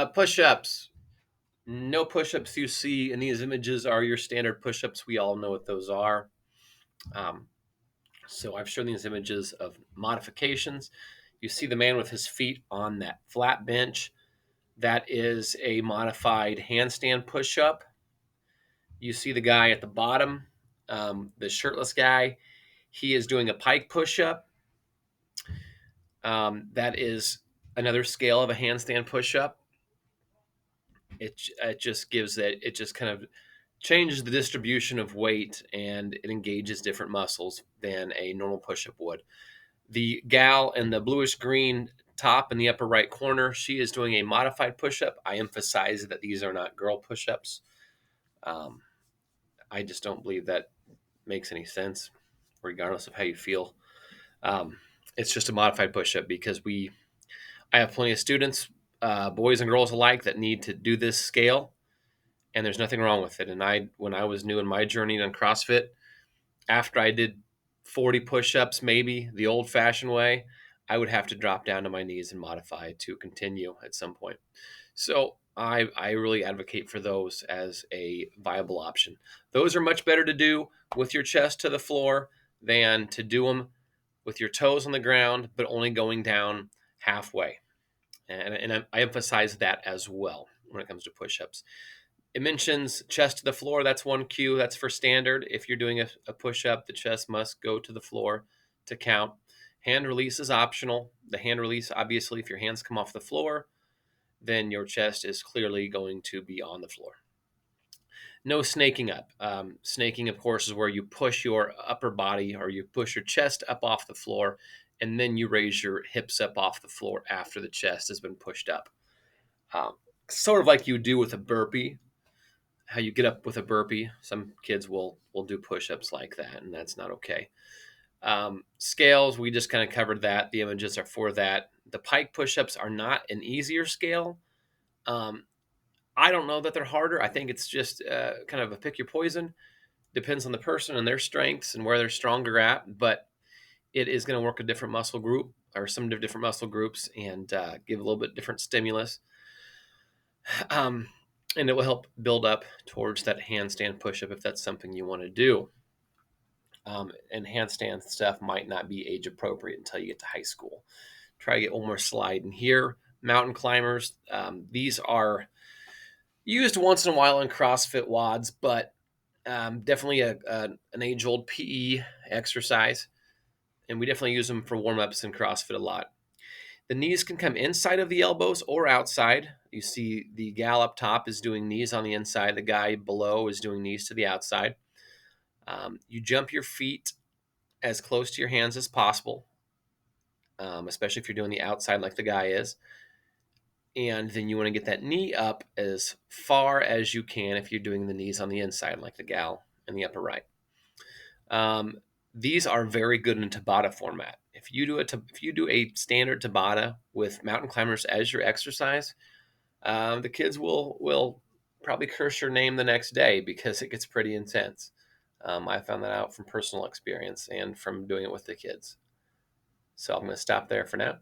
Push-ups. No push-ups you see in these images are your standard push-ups. We all know what those are. Um, so I've shown these images of modifications. You see the man with his feet on that flat bench. That is a modified handstand push-up. You see the guy at the bottom, the shirtless guy. He is doing a pike push-up. That is another scale of a handstand push-up. It just gives that, it just kind of changes the distribution of weight, and it engages different muscles than a normal push-up would. The gal in the bluish green top in the upper right corner, she is doing a modified push-up. I emphasize that these are not girl push-ups. Um, I just don't believe that makes any sense, regardless of how you feel. Um, it's just a modified push-up because I have plenty of students, boys and girls alike, that need to do this scale, and there's nothing wrong with it. And when I was new in my journey on CrossFit, after I did 40 push-ups, maybe the old-fashioned way, I would have to drop down to my knees and modify to continue at some point. So I really advocate for those as a viable option. Those are much better to do with your chest to the floor than to do them with your toes on the ground, but only going down halfway. And I emphasize that as well when it comes to push-ups. It mentions chest to the floor. That's one cue. That's for standard. If you're doing a push-up, the chest must go to the floor to count. Hand release is optional. The hand release, obviously, if your hands come off the floor, then your chest is clearly going to be on the floor. No snaking up. Snaking, of course, is where you push your upper body, or you push your chest up off the floor, and then you raise your hips up off the floor after the chest has been pushed up. Um, Sort of like you do with a burpee, how you get up with a burpee. Some kids will do push-ups like that, and that's not okay. Scales, we just kind of covered that. The images are for that. The pike push-ups are not an easier scale. Um, I don't know that they're harder. I think it's just kind of a pick your poison. Depends on the person and their strengths and where they're stronger at. But it is going to work a different muscle group, or some different muscle groups, and give a little bit different stimulus. And it will help build up towards that handstand push-up if that's something you want to do. And handstand stuff might not be age appropriate until you get to high school. Try to get one more slide in here. Mountain climbers. These are used once in a while in CrossFit WODs, but definitely an age-old PE exercise. And we definitely use them for warm-ups in CrossFit a lot. The knees can come inside of the elbows or outside. You see the gal up top is doing knees on the inside. The guy below is doing knees to the outside. You jump your feet as close to your hands as possible, especially if you're doing the outside like the guy is. And then you want to get that knee up as far as you can if you're doing the knees on the inside like the gal in the upper right. These are very good in Tabata format. If you do a standard Tabata with mountain climbers as your exercise, the kids will probably curse your name the next day because it gets pretty intense. I found that out from personal experience and from doing it with the kids. So I'm going to stop there for now.